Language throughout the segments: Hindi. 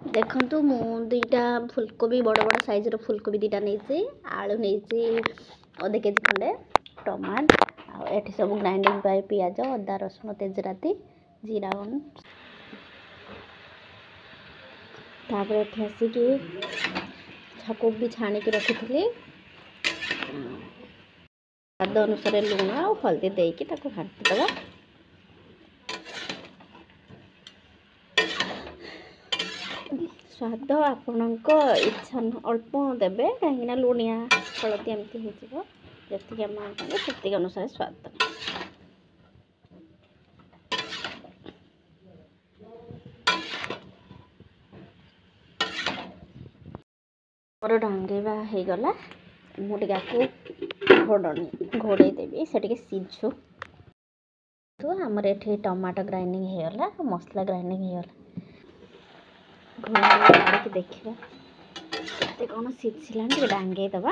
देखंतु मु दुईटा फुलकोबी बड़ बड़ साइज रो फुलकोबी दुईटा नहीं आलू नहीं अधे केजी खंडे टमाट आठ सब ग्राइंडिंग पाई पियाज अदा रसुण तेजराती जीरा तापर एठी आसिकी छाको भी छाणी के रखी थी स्वाद अनुसार लुण और हल्दी देकी ताको घाटी दबा स्वाद आपणक इच्छा अल्प देवे कहीं लुणिया हलदी एमती हो जी से अनुसार स्वाद देवे मोर डांगेवा हो गला मुझे घोड़े देवी से सीझु तो आमर ये टमाटो ग्राइंडिंग होगला मसला ग्राइंडिंग होगला घोड़ा देखा के कौन सीझला डांगे दबा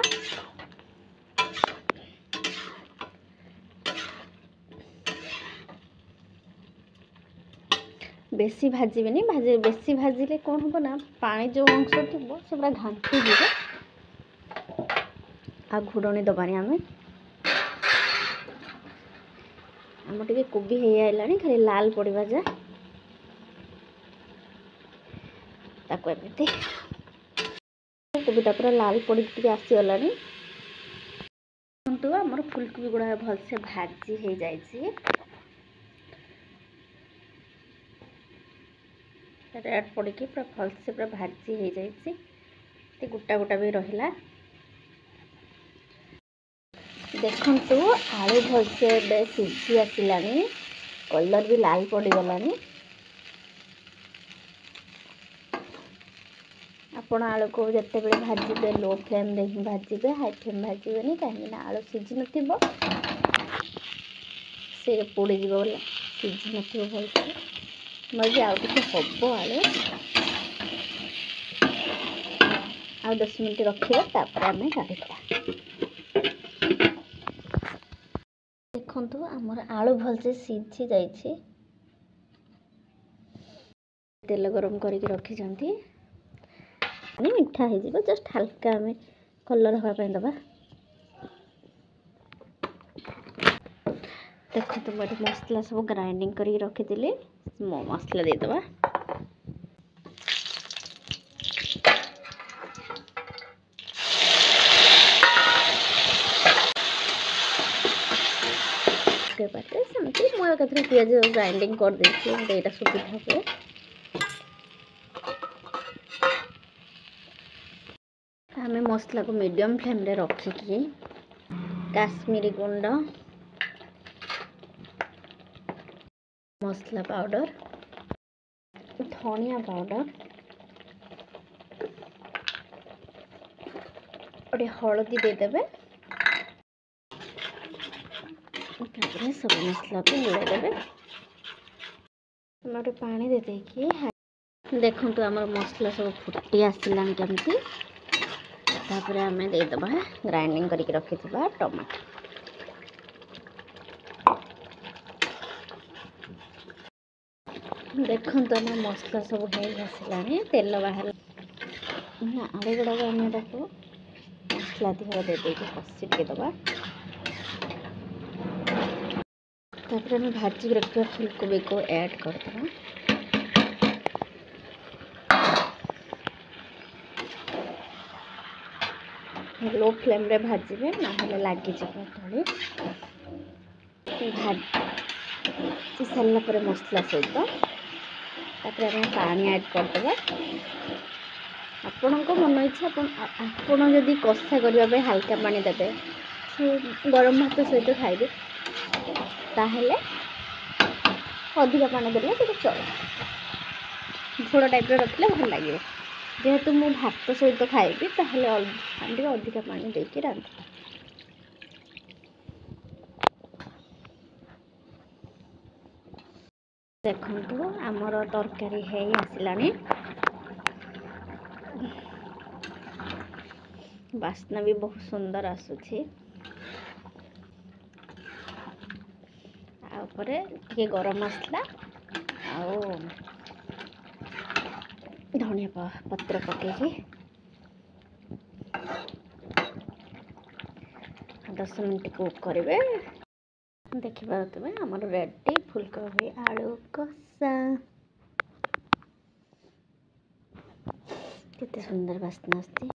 बेसी भाजबेनी बेसी भाजिले कौन हम ना पानी जो अंश थी से पूरा घाटी जीव आ घोड़नी दबानी आम टे कोबी हो आइलानी खाली लाल पड़ा जाए कोबीटा पूरा लाल पड़ी आसीगला आमर फुलकोबी गुड़ा भलसे भाजी हो जाए रेड पड़ी पूरा भलसे पूरा भाजी हो जाए गोटा गोटा भी रहा देखंतु आलू भलसे सीझी आसिलानी कलर भी लाल पड़गलानी आपण आलू को जिते बड़े भाजबे लो फ्लेम रे ही भाजबे हाई फ्लेम भाजबेनी कहीं आलू सीझी न से पोड़ बोला सीझी न भलसे मजे आउ हम आलू आ 10 मिनट रखा आम काढ़ी देखु आमर आलू भलसे सीझी जाइए तेल गरम करके रखी मीठा हो जस्ट हल्का आम कलर हाँपाई दबा देखो मुझे मसला सब ग्राइंडिंग करके रखी मो मसला देदबा सेमती मुझे पियाज ग्राइंडिंग कर देटा सुविधा हुए आम मसला को मीडियम फ्लेम रे रखिकी काश्मीरी गुंड मसला पाउडर धनिया पाउडर और हलदी देदेवे सब मसला को मिलाई देवे गोटे पानी दे देखु आम मसला सब फुटी आसलानी केमती तापर आम देदबा ग्राइंडिंग करके रखी टमाटो देखो आम मसला सब हो आसलानी तेल बाहर आलू गुड़ाक आम मसला दिहर दे कषि टे दबा तापर आम भाजी रखा फुलकोबी को ऐड करदबा लो फ्लेम रे भाजबे ना लगी तले भाजी सारा पर मसला सहित तापर आम पानी ऐड करदबा आपण मन इच्छा आपण जदि कषा करने हल्का पानी देवे गरम भात सहित खाइबे ताहेले अधिक पानी देले चल झोड़ टाइप रखले भल लगे जेहेतु मु भात सहित खाइबी ताहेले अधिक पानी देके रांधि देखु आमर तरकारी है आसलानी बास्ना भी बहुत सुंदर आसुछि टे गरम मसला आ धनिया पत्र पकईकि 10 मिनट कुक करेंगे। देखिए आमर रेडी फुलकोबी आलू कषा केते सुंदर बास्ना आसती।